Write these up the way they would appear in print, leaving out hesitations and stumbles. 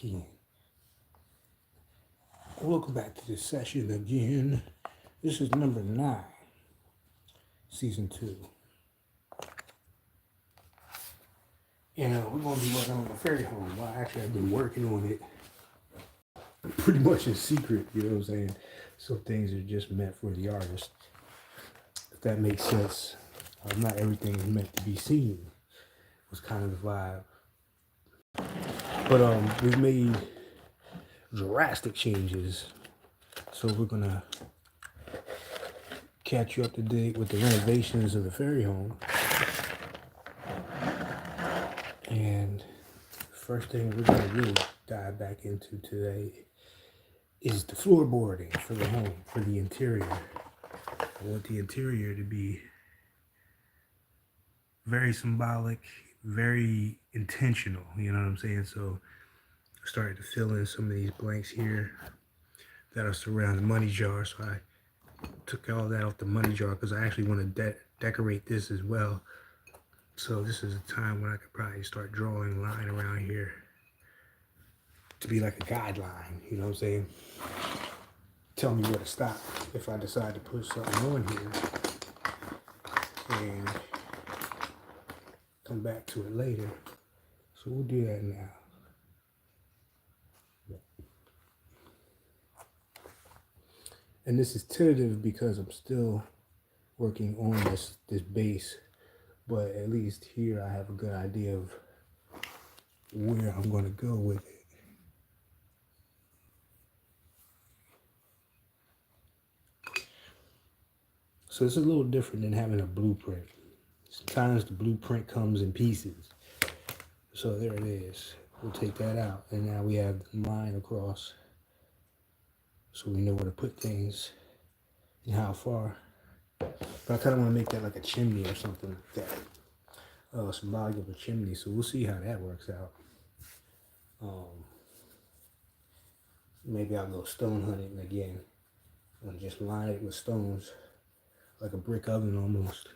key. Welcome back to this session again. This is number 9, season 2. And we're going to be working on the fairy home. Well, actually, I've been working on it pretty much in secret, you know what I'm saying? So things are just meant for the artist. If that makes sense. Not everything is meant to be seen, was kind of the vibe. But we've made drastic changes. So we're going to catch you up to date with the renovations of the fairy home. And first thing we're going to really dive back into today is the floorboarding for the home, for the interior. I want the interior to be very symbolic, very intentional, you know what I'm saying? So I started to fill in some of these blanks here that are surrounding the money jar. So I took all that off the money jar because I actually want to decorate this as well. So this is a time when I could probably start drawing a line around here to be like a guideline, you know what I'm saying? Tell me where to stop if I decide to put something on here and come back to it later. So we'll do that now. And this is tentative because I'm still working on this base, but at least here I have a good idea of where I'm going to go with it. So it's a little different than having a blueprint. Sometimes the blueprint comes in pieces. So there it is. We'll take that out. And now we have the line across. So we know where to put things and how far. But I kind of want to make that like a chimney or something like that. Symbolic of a chimney. So we'll see how that works out. Maybe I'll go stone hunting again. And just line it with stones. Like a brick oven almost.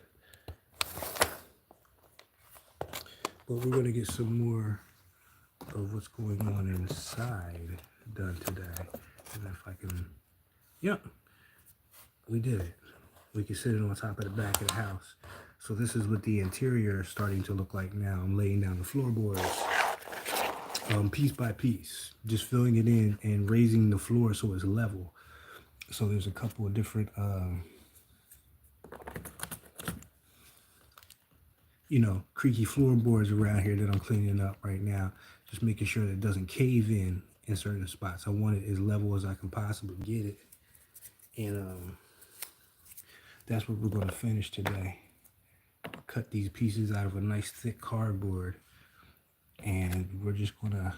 But we're going to get some more of what's going on inside done today. And if I can, yep, we did it. We can sit it on top of the back of the house. So this is what the interior is starting to look like now. I'm laying down the floorboards piece by piece, just filling it in and raising the floor so it's level. So there's a couple of different creaky floorboards around here that I'm cleaning up right now. Just making sure that it doesn't cave in certain spots. I want it as level as I can possibly get it. And that's what we're going to finish today. Cut these pieces out of a nice thick cardboard. And we're just going to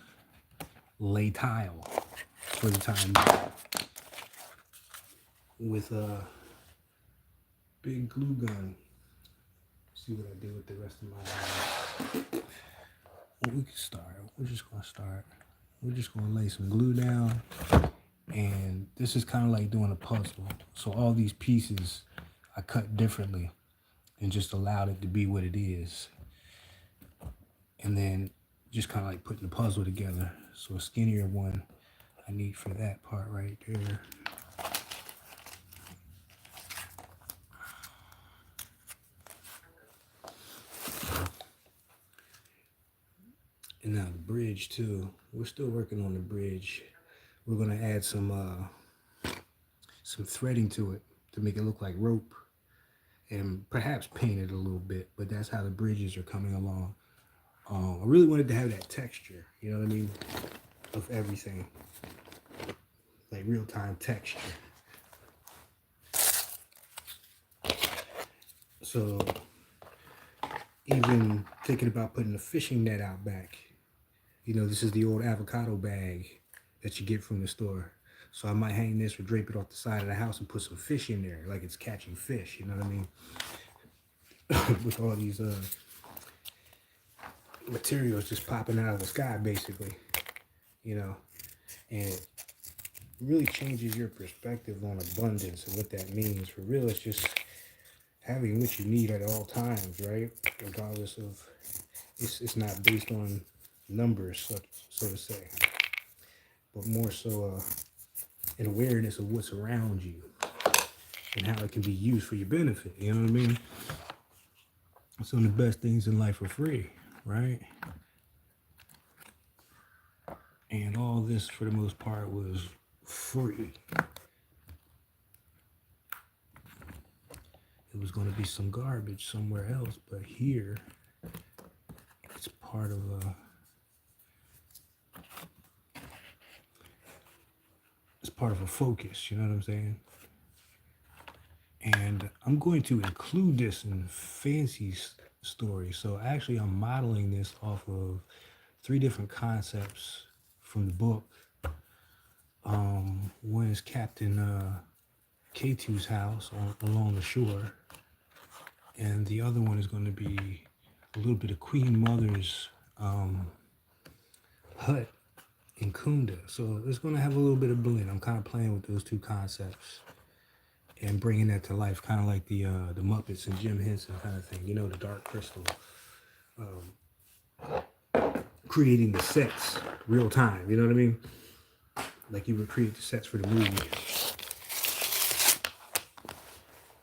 lay tile for the time with a big glue gun. See what I do with the rest of my well, we can start. We're just going to start. We're just going to lay some glue down. And this is kind of like doing a puzzle. So all these pieces I cut differently and just allowed it to be what it is. And then just kind of like putting the puzzle together. So a skinnier one I need for that part right there. And now the bridge too. We're still working on the bridge. We're gonna add some threading to it to make it look like rope, and perhaps paint it a little bit. But that's how the bridges are coming along. I really wanted to have that texture, you know what I mean, of everything, like real-time texture. So even thinking about putting a fishing net out back. You know, this is the old avocado bag that you get from the store. So I might hang this or drape it off the side of the house and put some fish in there, like it's catching fish, you know what I mean? With all these materials just popping out of the sky, basically, you know? And it really changes your perspective on abundance and what that means. For real, it's just having what you need at all times, right? Regardless of, it's not based on numbers, so to say. but more so an awareness of what's around you and how it can be used for your benefit. You know what I mean? Some of the best things in life are free, right? And all this, for the most part, was free. It was going to be some garbage somewhere else, but here, it's part of a focus. You know what I'm saying? And I'm going to include this in fancy stories. So actually, I'm modeling this off of 3 different concepts from the book. One is Captain K2's house along the shore, and the other one is going to be a little bit of Queen Mother's hut in Kunda. So it's going to have a little bit of blend. I'm kind of playing with those 2 concepts and bringing that to life, kind of like the Muppets and Jim Henson kind of thing. You know, the Dark Crystal. Creating the sets real time. You know what I mean? Like you would create the sets for the movie.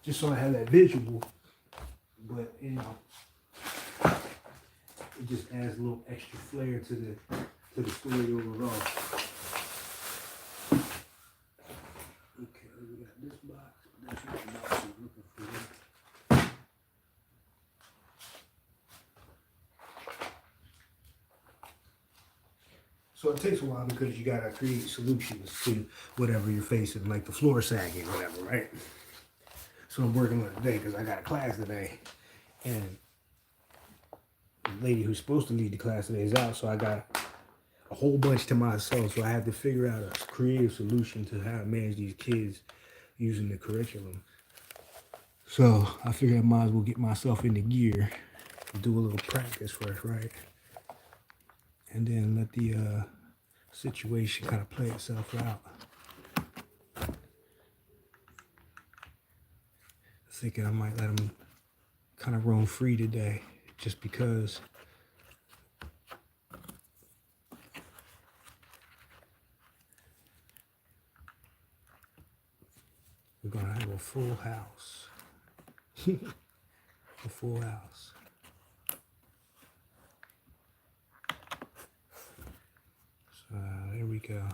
Just so I have that visual, but you know, it just adds a little extra flair to the story overall. Okay, we got this box. That's not the box I'm looking for. So it takes a while because you gotta create solutions to whatever you're facing, like the floor sagging or whatever, right? So I'm working on it today because I got a class today, and the lady who's supposed to lead the class today is out, so I got a whole bunch to myself. So I have to figure out a creative solution to how to manage these kids using the curriculum. So I figured I might as well get myself into gear and do a little practice first, right? And then let the situation kind of play itself out. Thinking I might let them kind of roam free today, just because we're gonna have a full house. A full house. So there we go.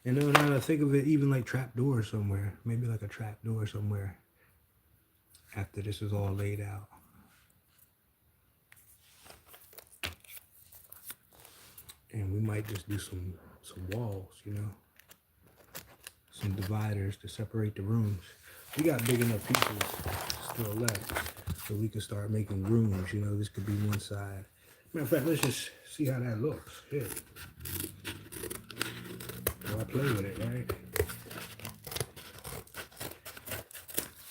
And then now that I think of it, even like trap door somewhere, maybe like a trap door somewhere after this is all laid out. And we might just do some walls, you know, some dividers to separate the rooms. We got big enough pieces still left, so we can start making rooms. You know, this could be one side. Matter of fact, let's just see how that looks. Here. I play with it, right?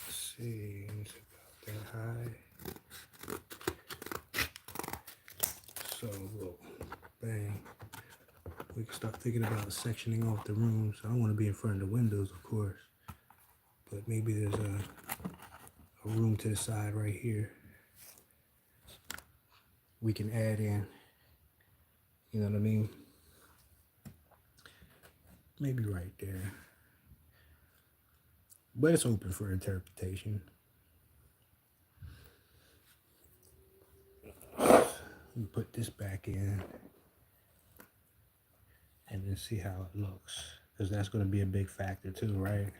Let's see, it's about that high. So, whoa, bang. We can start thinking about sectioning off the rooms. I don't want to be in front of the windows, of course, but maybe there's a room to the side right here. We can add in, you know what I mean? Maybe right there. But it's open for interpretation. We put this back in and then see how it looks, because that's going to be a big factor too, right?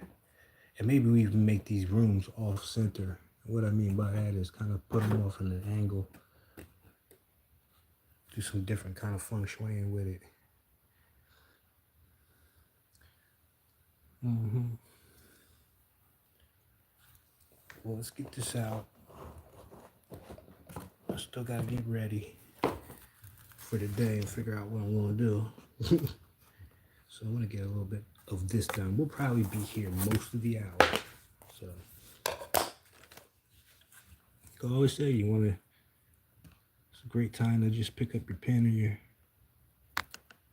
And maybe we even make these rooms off center. What I mean by that is kind of put them off in an angle. Do some different kind of feng shuiing with it. Well, let's get this out. I still gotta get ready for the day and figure out what I'm gonna do. So I'm gonna get a little bit of this done. We'll probably be here most of the hour. So I always say it's a great time to just pick up your pen or your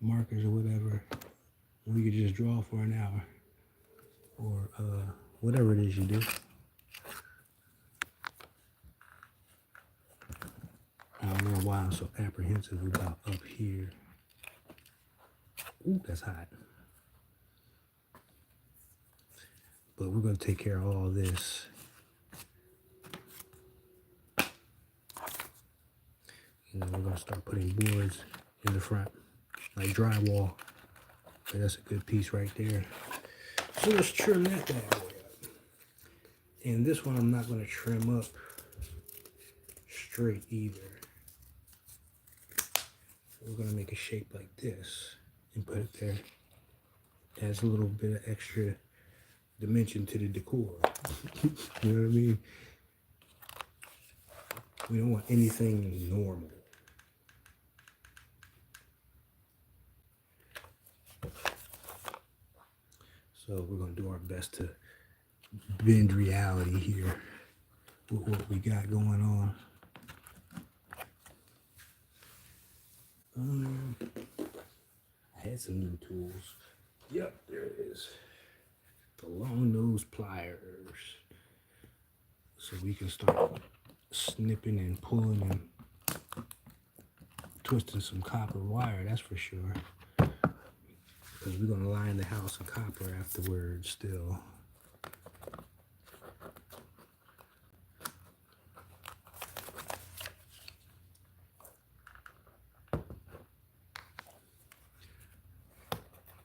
markers or whatever. We could just draw for an hour, or whatever it is you do. why I'm so apprehensive about up here. Ooh, that's hot. But we're going to take care of all this. And then we're going to start putting boards in the front, like drywall. Okay, that's a good piece right there. So let's trim that bad boy up. And this one I'm not going to trim up straight either. We're going to make a shape like this and put it there. Adds a little bit of extra dimension to the decor. You know what I mean? We don't want anything normal. So we're going to do our best to bend reality here with what we got going on. I had some new tools. Yep, there it is. The long nose pliers. So we can start snipping and pulling and twisting some copper wire, that's for sure. Because we're going to line the house in copper afterwards still.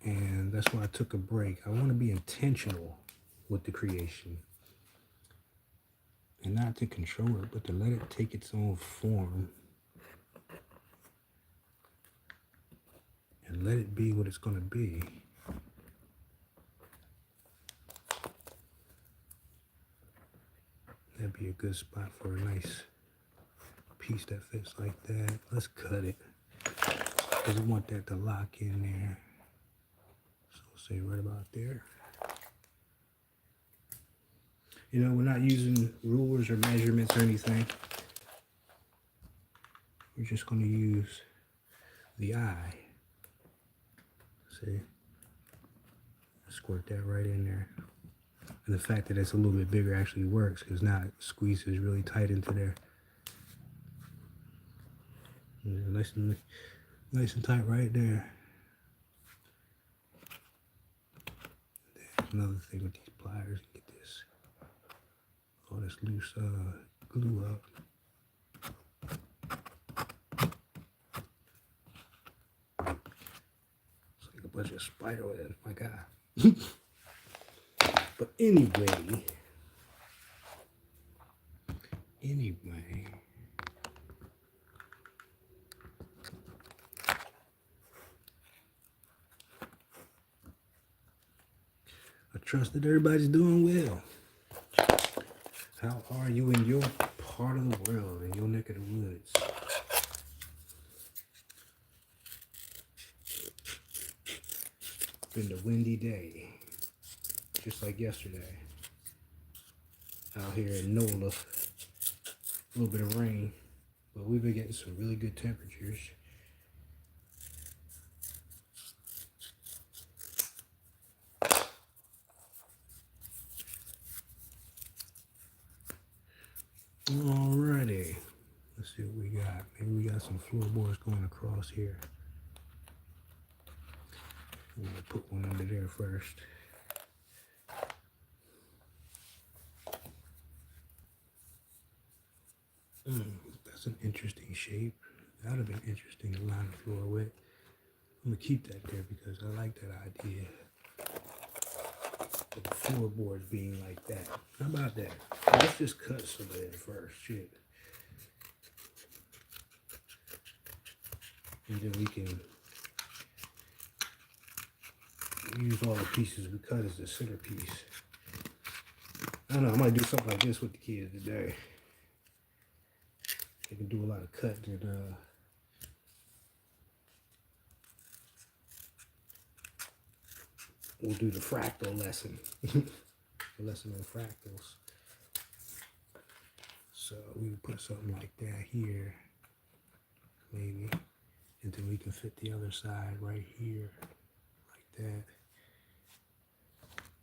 And that's why I took a break. I want to be intentional with the creation. And not to control it, but to let it take its own form. And let it be what it's going to be. That'd be a good spot for a nice piece that fits like that. Let's cut it. Because we want that to lock in there. So say right about there. You know, we're not using rulers or measurements or anything. We're just going to use the eye. See? Squirt that right in there. And the fact that it's a little bit bigger actually works because now it squeezes really tight into there. Yeah, nice and tight right there. There's another thing with these pliers. Get this. All this loose glue up. It's like a bunch of spider webs, my God. But anyway. I trust that everybody's doing well. How are you in your part of the world, in your neck of the woods? It's been a windy day, just like yesterday. Out here in NOLA, a little bit of rain, but we've been getting some really good temperatures. Alrighty, let's see what we got. Maybe we got some floorboards going across here. I'm gonna put one under there first. That's an interesting shape. That would have been interesting to line the floor with. I'm gonna keep that there because I like that idea. The floorboards being like that. How about that? Let's just cut some of that first. Shit. And then we can use all the pieces we cut as the centerpiece. I don't know, I might do something like this with the kids today. They can do a lot of cutting and we'll do the fractal lesson. The lesson on fractals. So we can put something like that here, maybe. And then we can fit the other side right here, like that.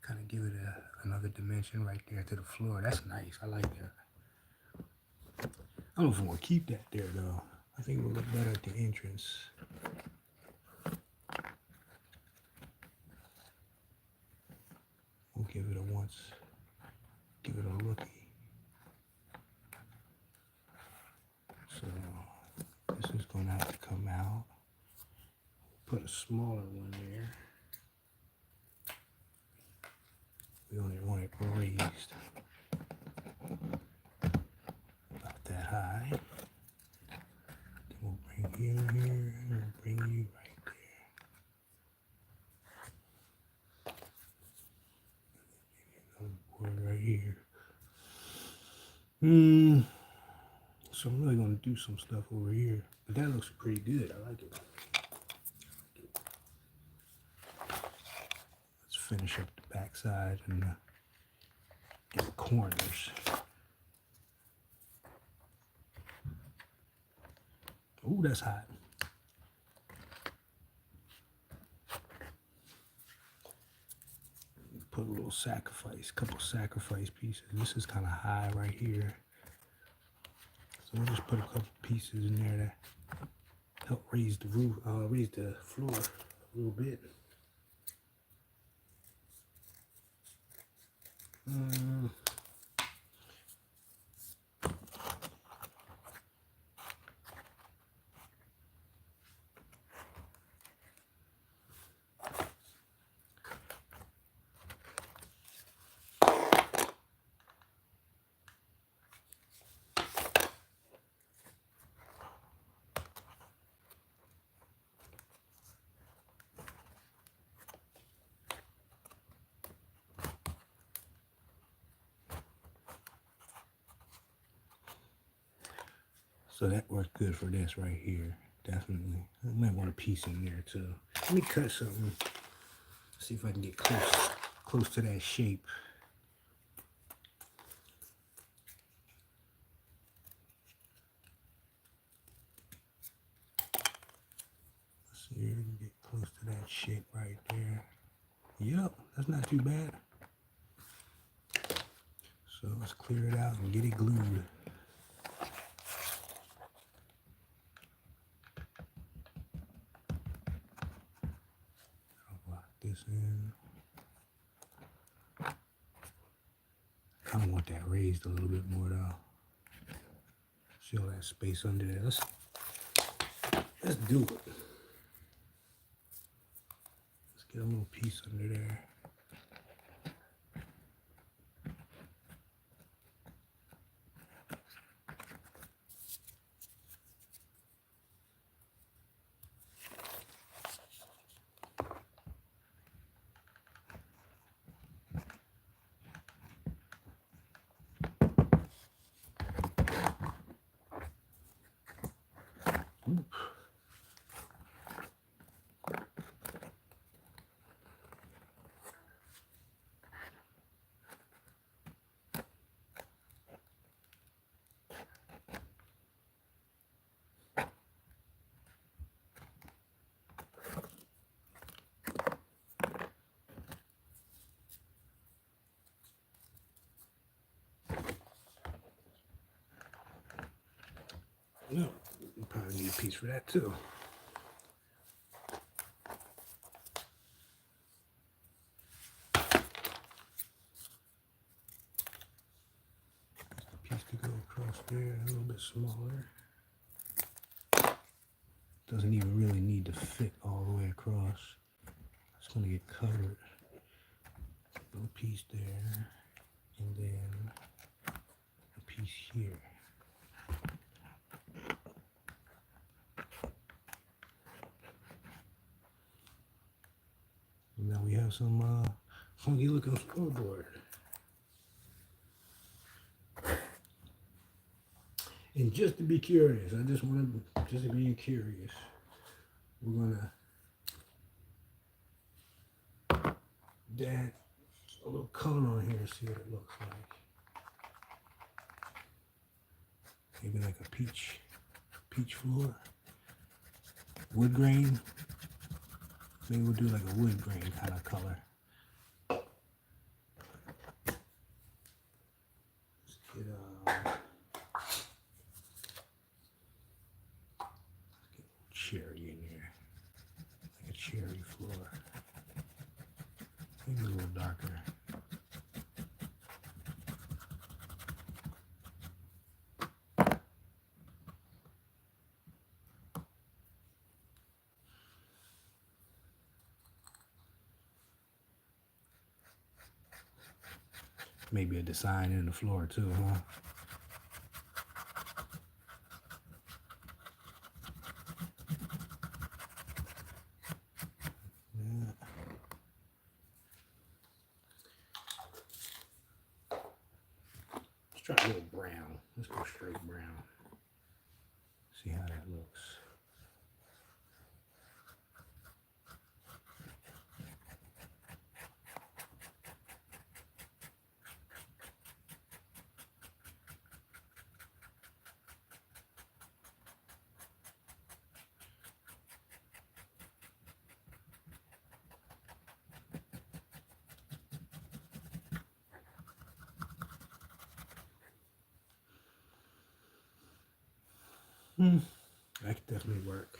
Kind of give it another dimension right there to the floor. That's nice. I like that. I don't know if I want to keep that there though. I think it will look better at the entrance. We'll give it a lookie. So this is gonna have to come out. Put a smaller one there. We only want it raised about that high. Then we'll bring you here, and we'll bring you right there. Another board right here. So I'm really gonna do some stuff over here, but that looks pretty good. I like it. Let's finish up the backside and the corners. Ooh, that's hot. Put a little couple sacrifice pieces. This is kind of high right here. So we'll just put a couple pieces in there to help raise the roof, raise the floor a little bit. So that worked good for this right here, definitely. I might want a piece in there too. Let me cut something. See if I can get close to that shape. Let's see, get close to that shape right there. Yep, that's not too bad. So let's clear it out and get it glued. This in. I kind of want that raised a little bit more though. See all that space under there. Let's do it. Let's get a little piece under there. No, you probably need a piece for that too. Just a piece to go across there, a little bit smaller. Doesn't even really need to fit all the way across. It's going to get covered. A little piece there, and then a piece here. And now we have some funky looking floorboard. And just to be curious, just to be curious, we're gonna add a little color on here and see what it looks like. Maybe like a peach floor, wood grain. Maybe we'll do like a wood grain kind of color. Let's get cherry in there, like a cherry floor. Maybe a little darker. Maybe a design in the floor too, huh? Yeah. Let's try a little brown. Let's go straight brown. See how that looks. That could definitely work.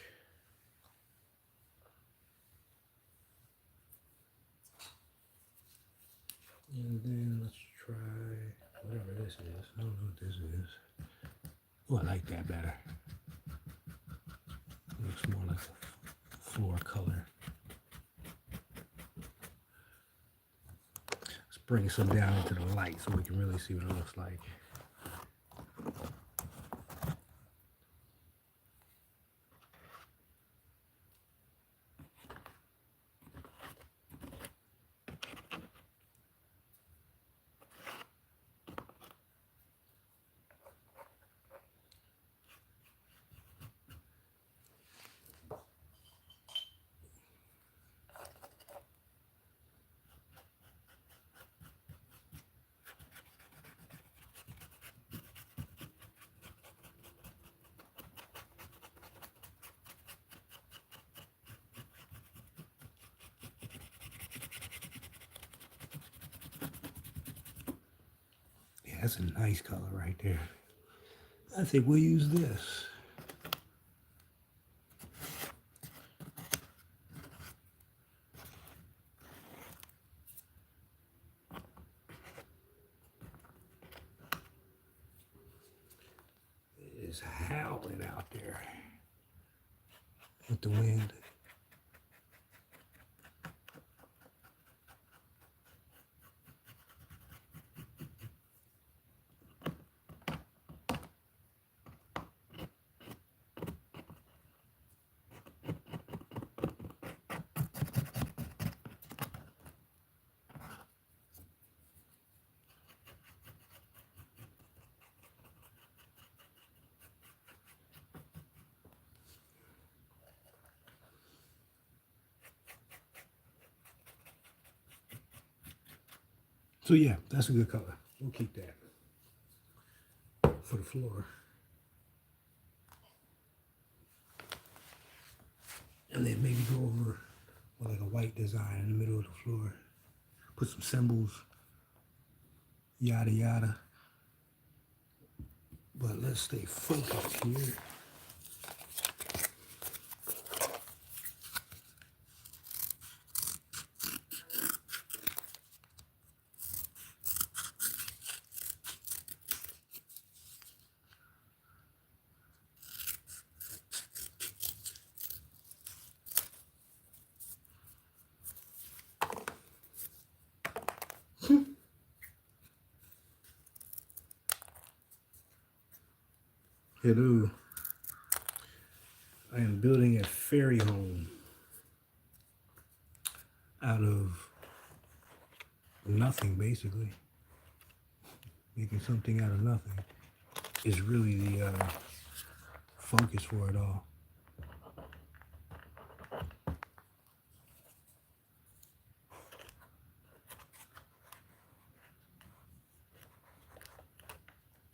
And then let's try whatever this is. I don't know what this is. Oh, I like that better. It looks more like a floor color. Let's bring some down into the light so we can really see what it looks like. That's a nice color right there. I think we'll use this. It is howling out there with the wind. So yeah, that's a good color. We'll keep that for the floor. And then maybe go over with like a white design in the middle of the floor. Put some symbols, yada yada. But let's stay focused here. Hello. I am building a fairy home out of nothing, basically. Making something out of nothing is really the focus for it all.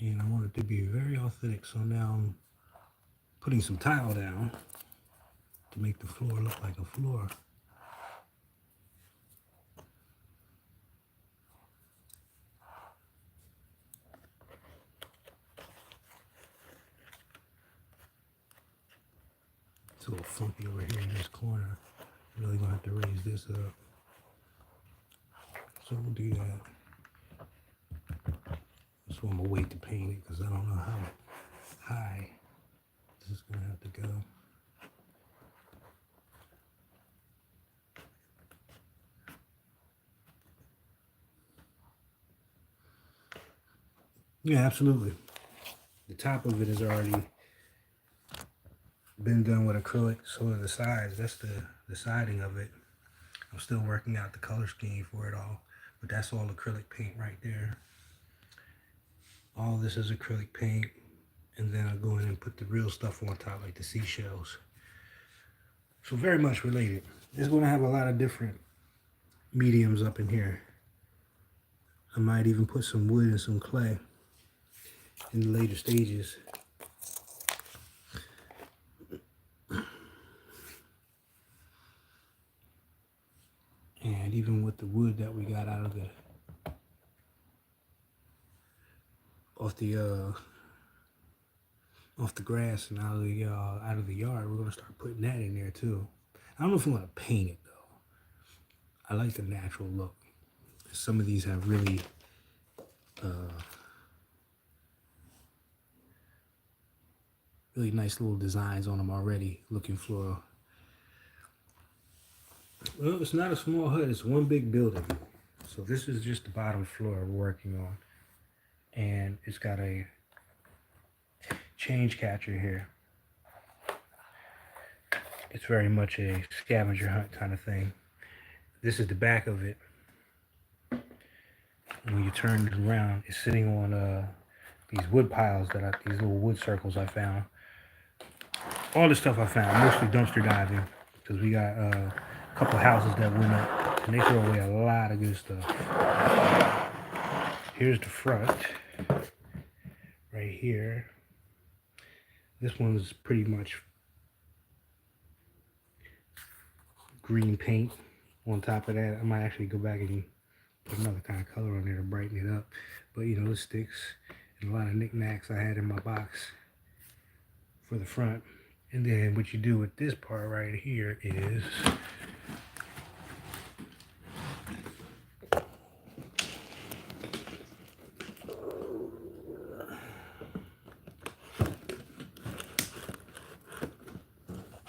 And I want it to be very authentic, so now I'm putting some tile down to make the floor look like a floor. It's a little funky over here in this corner. Really gonna have to raise this up. So we'll do that. So I'm gonna wait to paint it because I don't know how high this is gonna have to go. Yeah, absolutely. The top of it has already been done with acrylic, so are the sides. That's the siding of it. I'm still working out the color scheme for it all, but that's all acrylic paint right there. All this is acrylic paint, and then I'll go in and put the real stuff on top, like the seashells. So very much related. It's going to have a lot of different mediums up in here. I might even put some wood and some clay in the later stages. And even with the wood that we got out of off the grass and out of the yard, we're gonna start putting that in there too. I don't know if I'm gonna paint it though. I like the natural look. Some of these have really really nice little designs on them already, looking floral. Well, it's not a small hut, it's one big building. So this is just the bottom floor we're working on. And it's got a change catcher here. It's very much a scavenger hunt kind of thing. This is the back of it. When you turn it around, it's sitting on these wood piles these little wood circles I found. All the stuff I found, mostly dumpster diving, because we got a couple houses that went up, and they throw away a lot of good stuff. Here's the front, right here. This one's pretty much green paint on top of that. I might actually go back and put another kind of color on there to brighten it up. But you know, it sticks, and a lot of knickknacks I had in my box for the front. And then what you do with this part right here is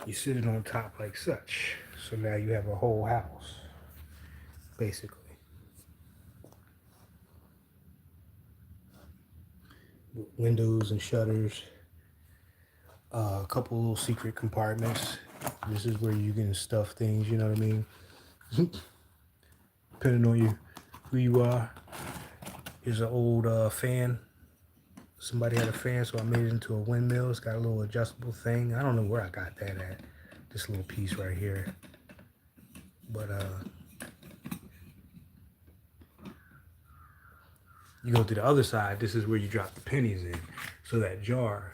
you sit it on top like such. So now you have a whole house, basically. Windows and shutters. A couple little secret compartments. This is where you can stuff things, you know what I mean? Depending on who you are. Here's an old fan. Somebody had a fan, so I made it into a windmill. It's got a little adjustable thing. I don't know where I got that at. This little piece right here. But you go to the other side, this is where you drop the pennies in. So that jar,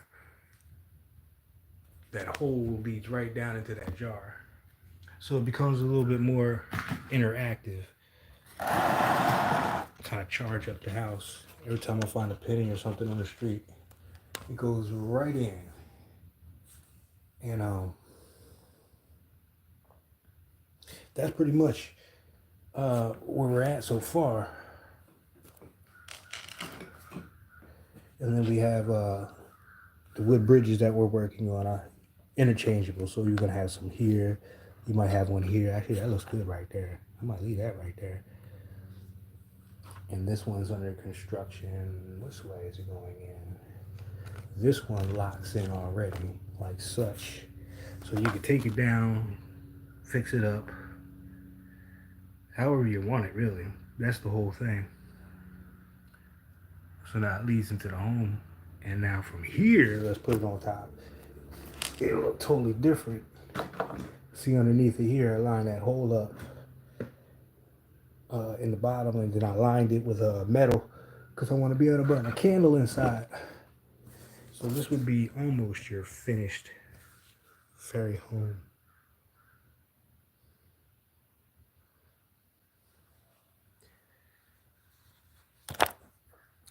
that hole leads right down into that jar. So it becomes a little bit more interactive. Kind of charge up the house. Every time I find a penny or something on the street, it goes right in. And that's pretty much where we're at so far. And then we have the wood bridges that we're working on are interchangeable. So you're gonna have some here. You might have one here. Actually, that looks good right there. I might leave that right there. And this one's under construction. Which way is it going in? This one locks in already, like such. So you can take it down, fix it up, however you want it, really. That's the whole thing. So now it leads into the home. And now from here, let's put it on top. It'll look totally different. See underneath it here, I lined that hole up in the bottom, and then I lined it with metal because I want to be able to burn a candle inside. So this would be almost your finished fairy home.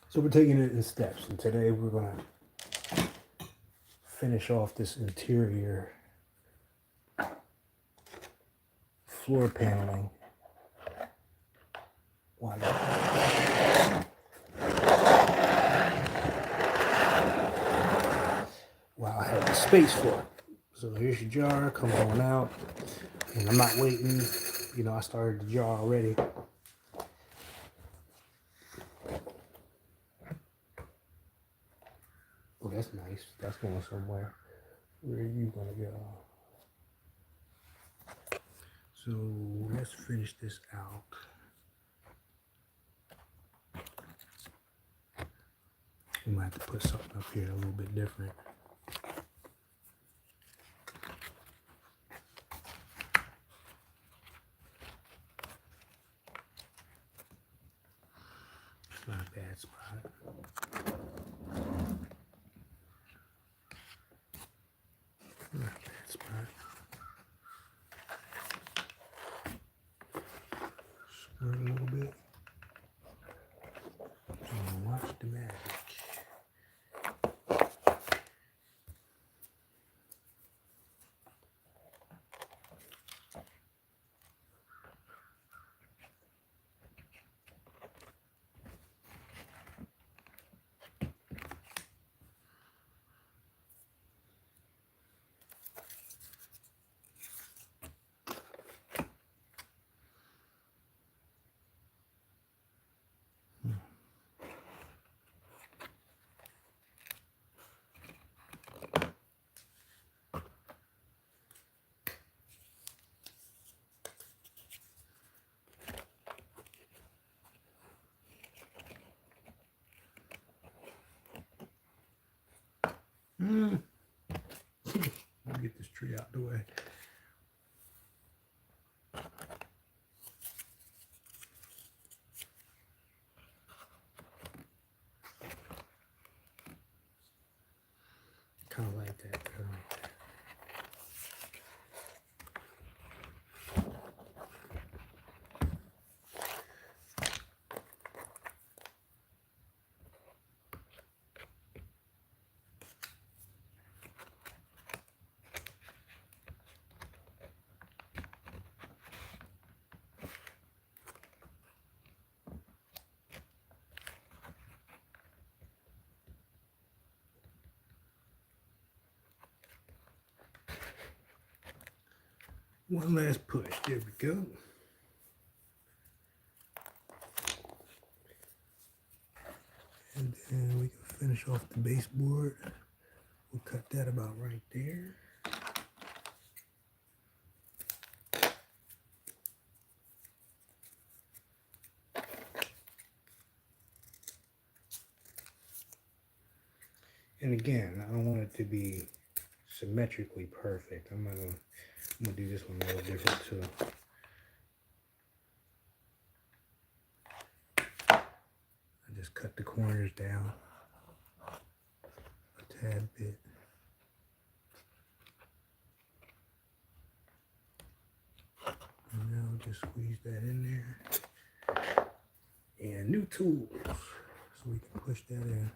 So we're taking it in steps, and today we're going to finish off this interior floor paneling. Wow, I have the space for it. So here's your jar, come on out. And I'm not waiting. You know, I started the jar already. Oh, that's nice. That's going somewhere. Where are you gonna go? So let's finish this out. We might have to put something up here a little bit different. It's not a bad spot. Not a bad spot. Squirt a little bit. And watch the magic. Let me get this tree out the way. Kind of like that. Kind of like that. One last push. There we go. And then we can finish off the baseboard. We'll cut that about right there. And again, I don't want it to be symmetrically perfect. I'm gonna do this one a little different too. I just cut the corners down a tad bit. And now just squeeze that in there. And new tools, so we can push that in.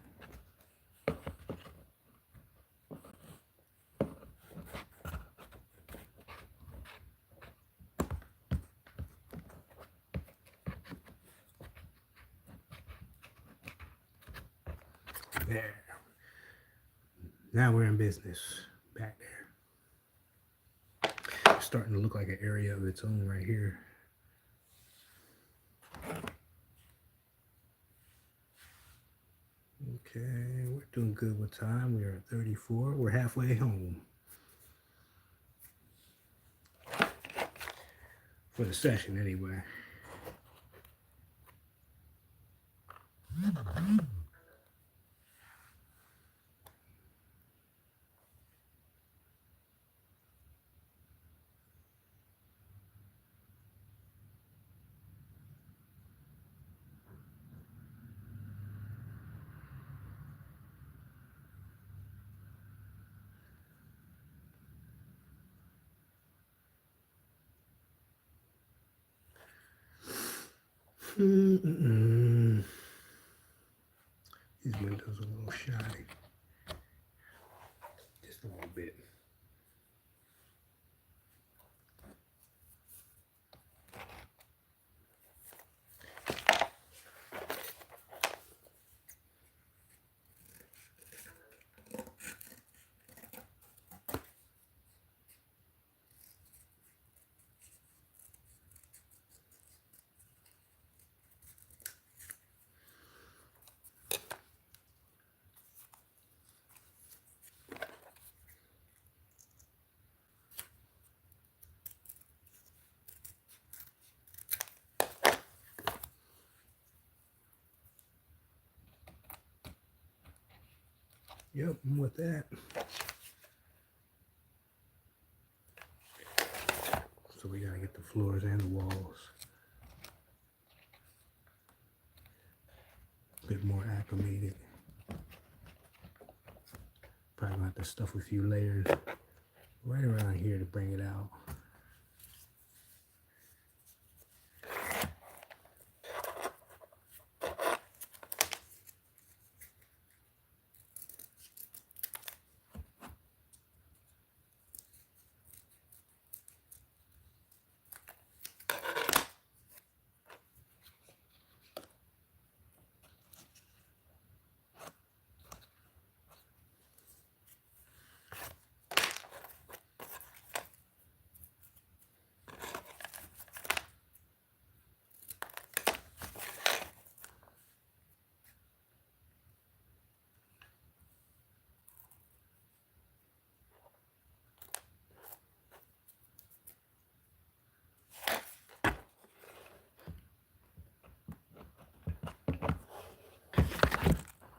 There. Now we're in business. Back there. It's starting to look like an area of its own right here. Okay, we're doing good with time. We are at 34. We're halfway home. For the session, anyway. These windows are a little shoddy. Just a little bit. Yep, I'm with that. So we gotta get the floors and the walls a bit more acclimated. Probably gonna have to stuff a few layers right around here to bring it out.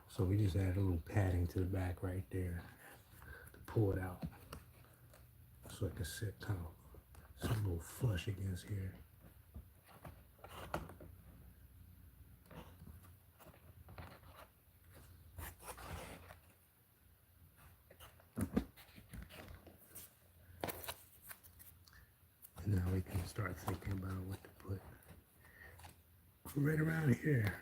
So we just add a little padding to the back right there to pull it out. So it can sit kind of a little flush against here. And now we can start thinking about what to put right around here.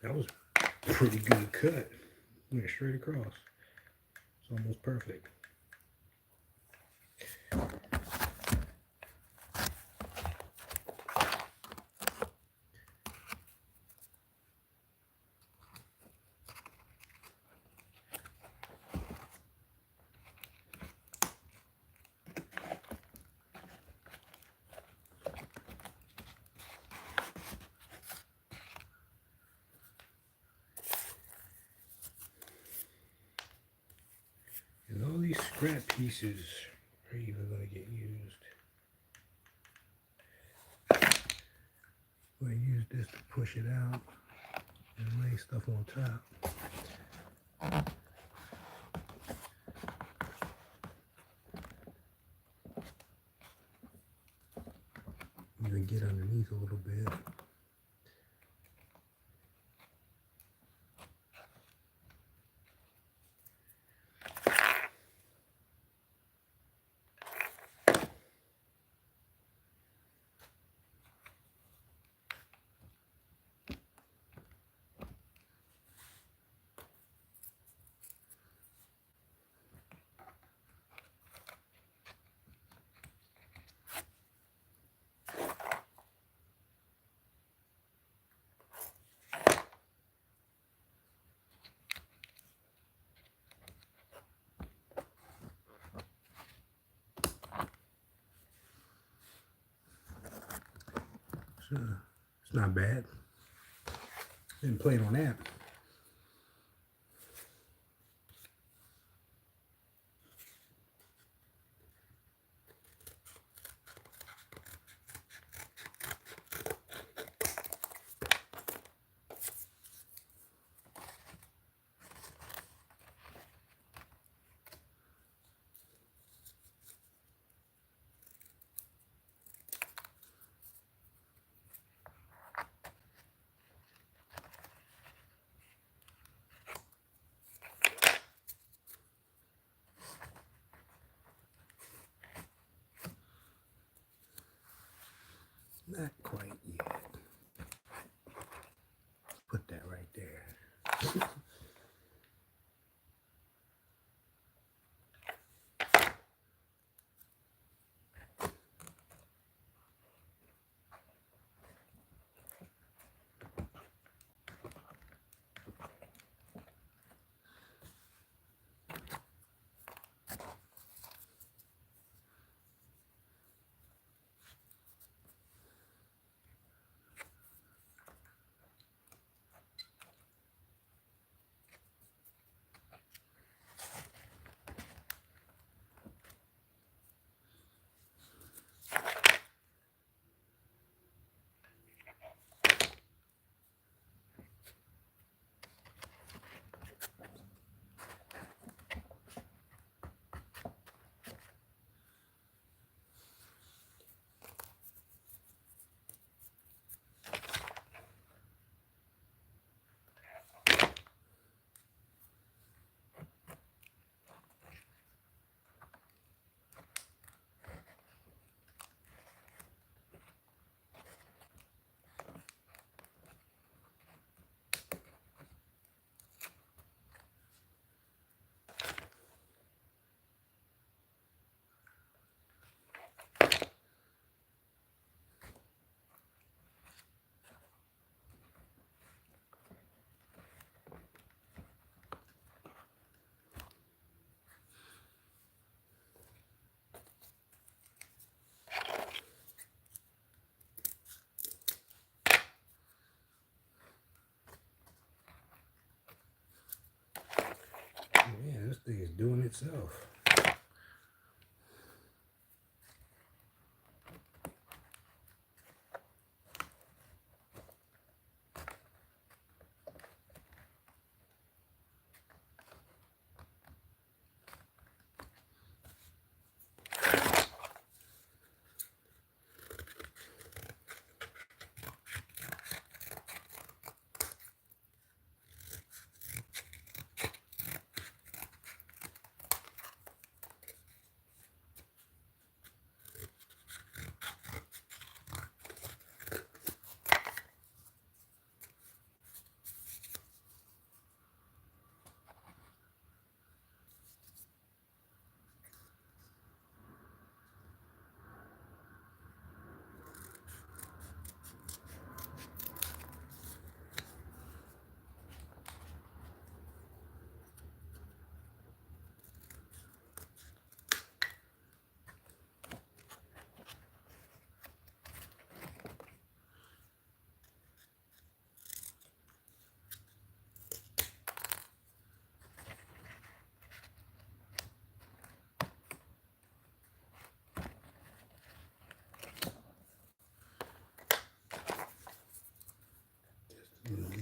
That was a pretty good cut. Went straight across. It's almost perfect. And all these scrap pieces are even going to get used. I'm going to use this to push it out and lay stuff on top. Even get underneath a little bit. So it's not bad. Didn't plan on that. doing itself.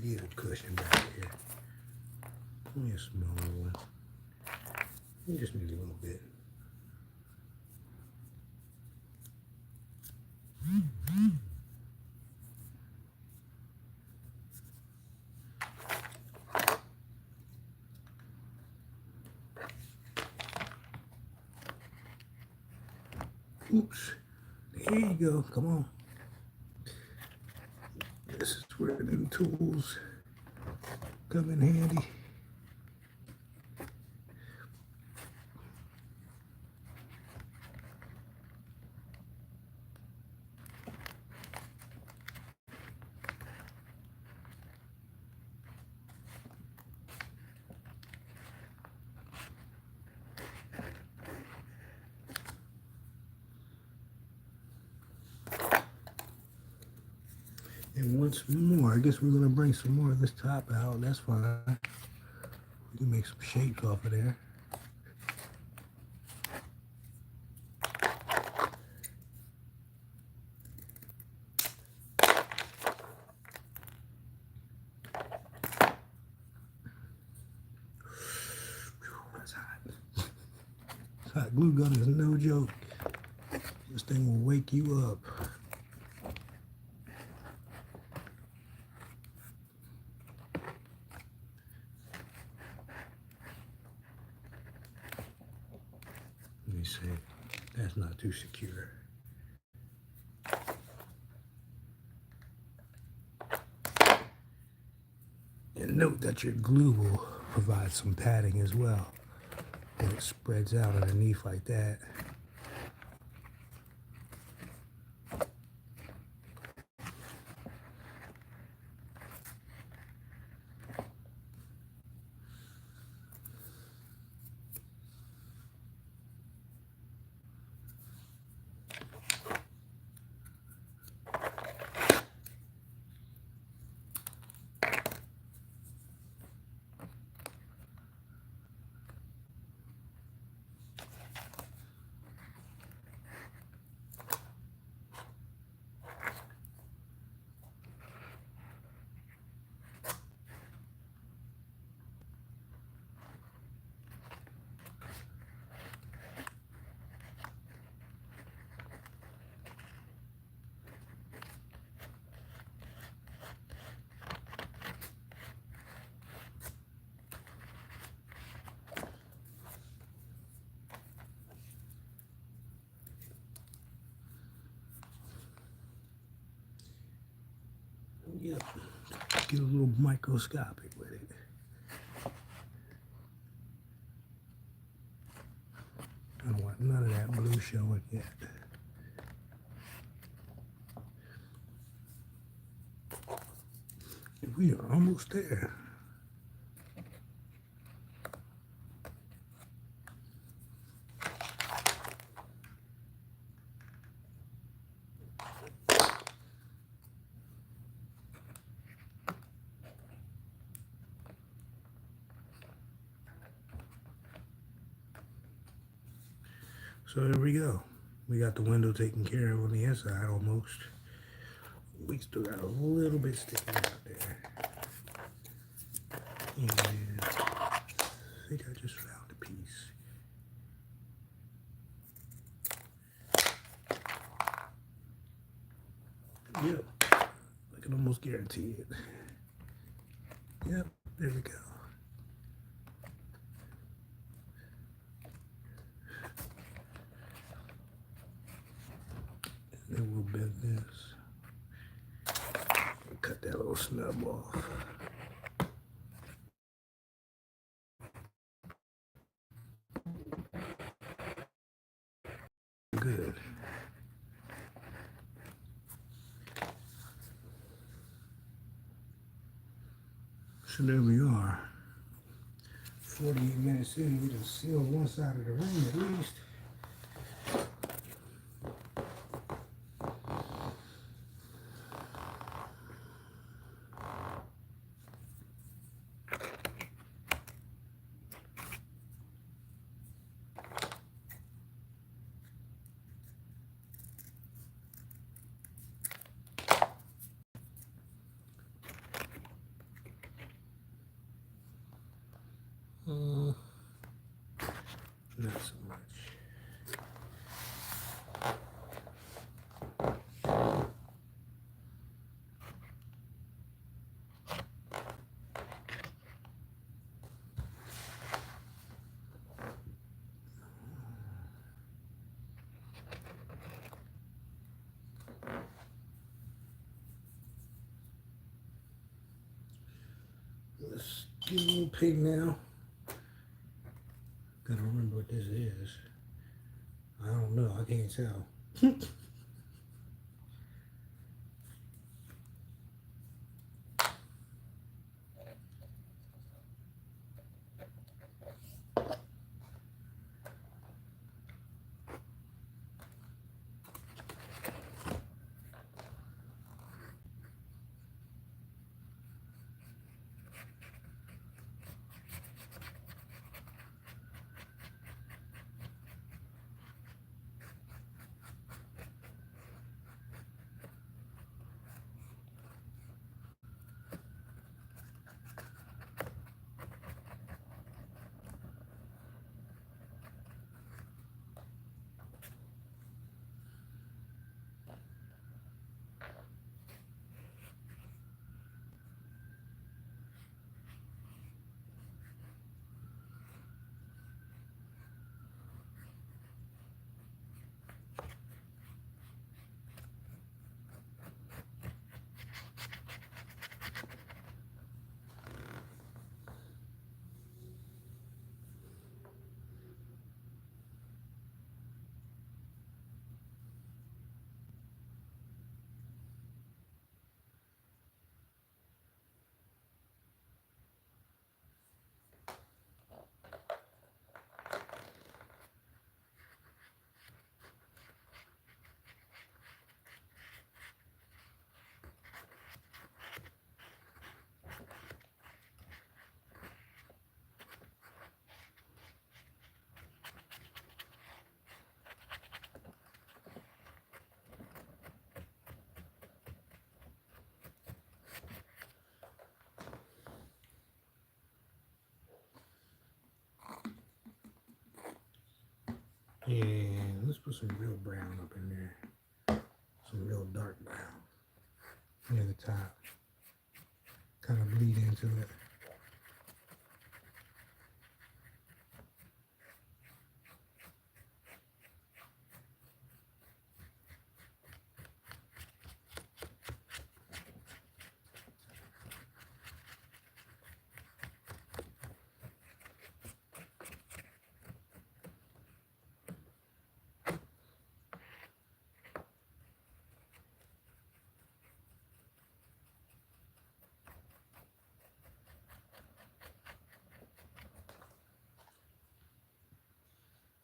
Little cushion back here. Give me a small one. You just need a little bit. Oops. There you go. Come on. This is where the tools come in handy. And once more, I guess we're going to bring some more of this top out. That's fine. We can make some shapes off of there. That's hot. Hot glue gun is no joke. This thing will wake you up. Let me see. That's not too secure. And note that your glue will provide some padding as well. And it spreads out underneath like that. Yep. Get a little microscopic with it. I don't want none of that blue showing yet. We are almost there. So here we go. We got the window taken care of on the inside almost. We still got a little bit sticking out there. And I think I just found a piece. Yep, I can almost guarantee it. Yep, there we go. And then we'll bend this. Cut that little snub off. Good. So there we are. 48 minutes in, we just sealed one side of the ring at least. Not so much. Let's get a little pig now. Gotta remember what this is. I don't know, I can't tell. And let's put some real brown up in there. Some real dark brown near the top. Kind of bleed into it.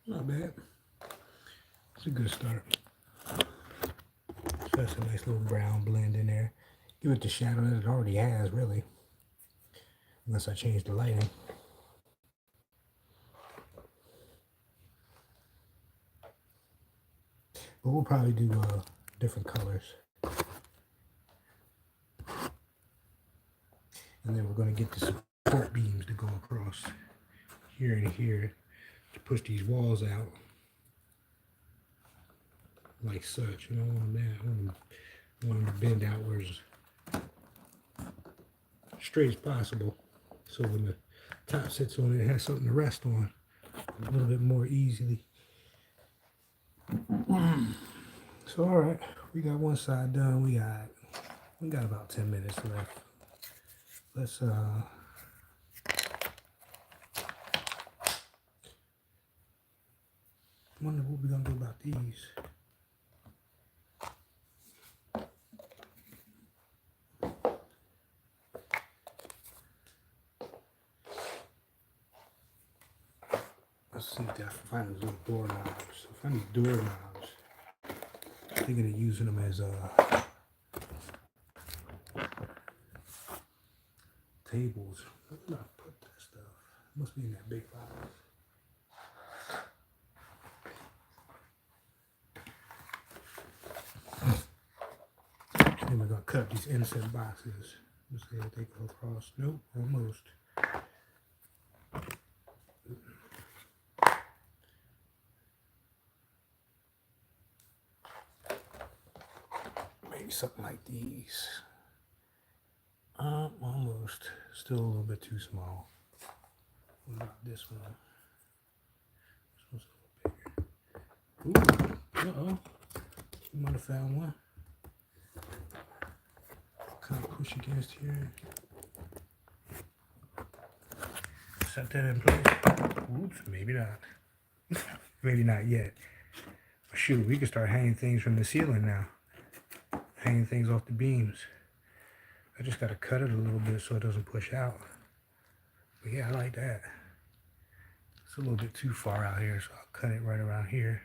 Not bad. It's a good start. So that's a nice little brown blend in there. Give it the shadow that it already has, really. Unless I change the lighting. But we'll probably do different colors. And then we're going to get the support beams to go across here and here to push these walls out like such. And I want them that. I want them to bend outwards straight as possible. So when the top sits on it, it has something to rest on a little bit more easily. So all right, we got one side done. We got about 10 minutes left. Let's wonder what we're gonna do about these. Let's see if I can find those little doorknobs. I find these doorknobs. I'm thinking of using them as tables. Where did I put that stuff? It must be in that big file. And we're gonna cut up these inset boxes. Let's see if they go across. Nope, almost. Maybe something like these. Almost. Still a little bit too small. What about this one? This one's a little bigger. Ooh, uh-oh. You might have found one. Kind of push against here. Set that in place. Oops, maybe not. Maybe not yet. Shoot, we can start hanging things from the ceiling now. Hanging things off the beams. I just got to cut it a little bit so it doesn't push out. But yeah, I like that. It's a little bit too far out here, so I'll cut it right around here.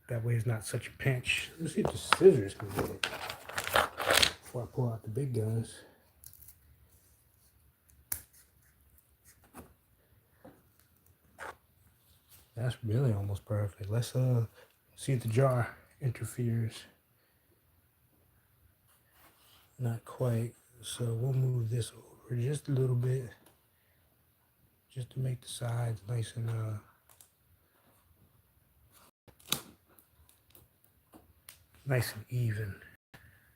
That way it's not such a pinch. Let's see if the scissors can get it before I pull out the big guns. That's really almost perfect. Let's see if the jar interferes. Not quite. So we'll move this over just a little bit, just to make the sides nice and nice and even.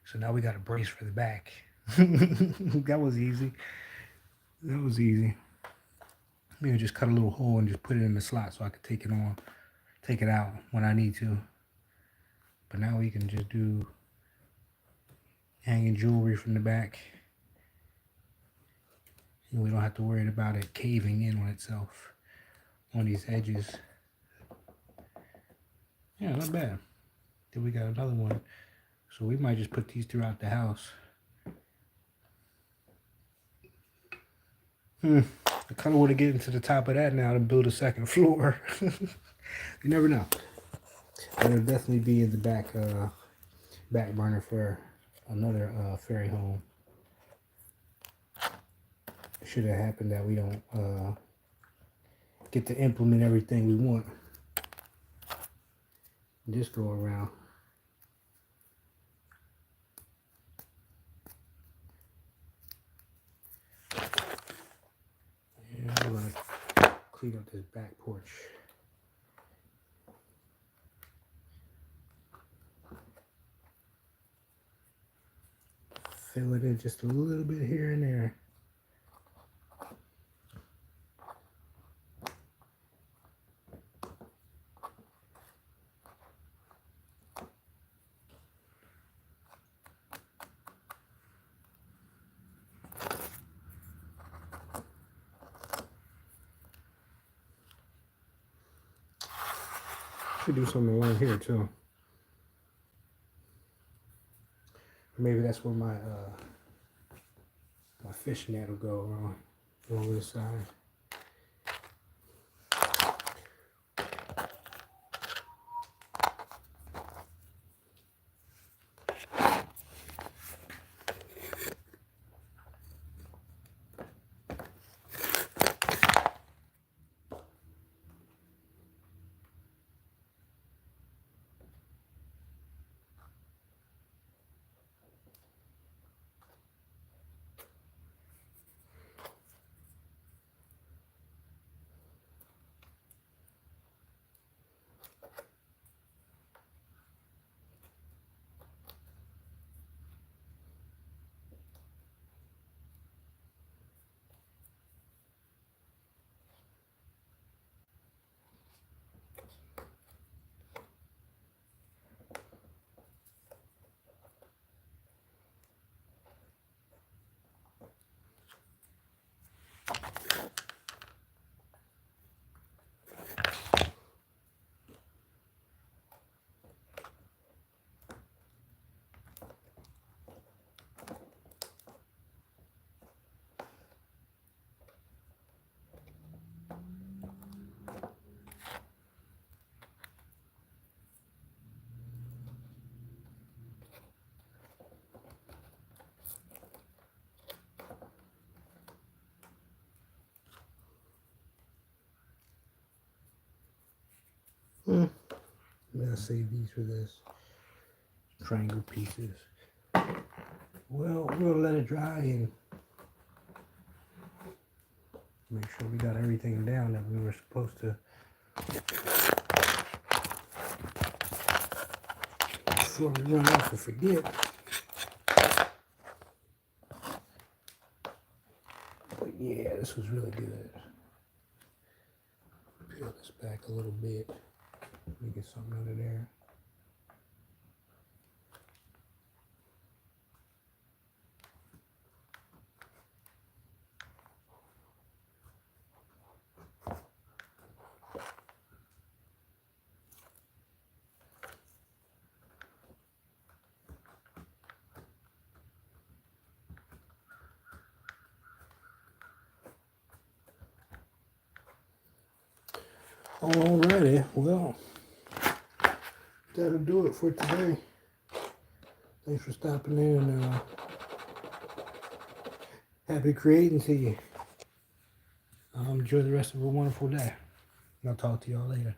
So now we got a brace for the back. That was easy. That was easy. Maybe just cut a little hole and just put it in the slot so I could take it out when I need to. But now we can just do hanging jewelry from the back. And we don't have to worry about it caving in on itself on these edges. Yeah, not bad. Then we got another one. So we might just put these throughout the house. I kind of want to get into the top of that now to build a second floor. You never know. But it'll definitely be in the back burner for another fairy home. It should have happened that we don't get to implement everything we want this go around. And we're going to clean up this back porch. Fill it in just a little bit here and there. Should do something along here too. Maybe that's where my my fish net will go along this side. I'll save these for this. Triangle pieces. Well, we'll let it dry and make sure we got everything down that we were supposed to. Before we run off and forget. But yeah, this was really good. Peel this back a little bit. Let me get something under there. Alrighty, well, that'll do it for today. Thanks for stopping in, and happy creating to you. Enjoy the rest of a wonderful day. I'll talk to y'all later.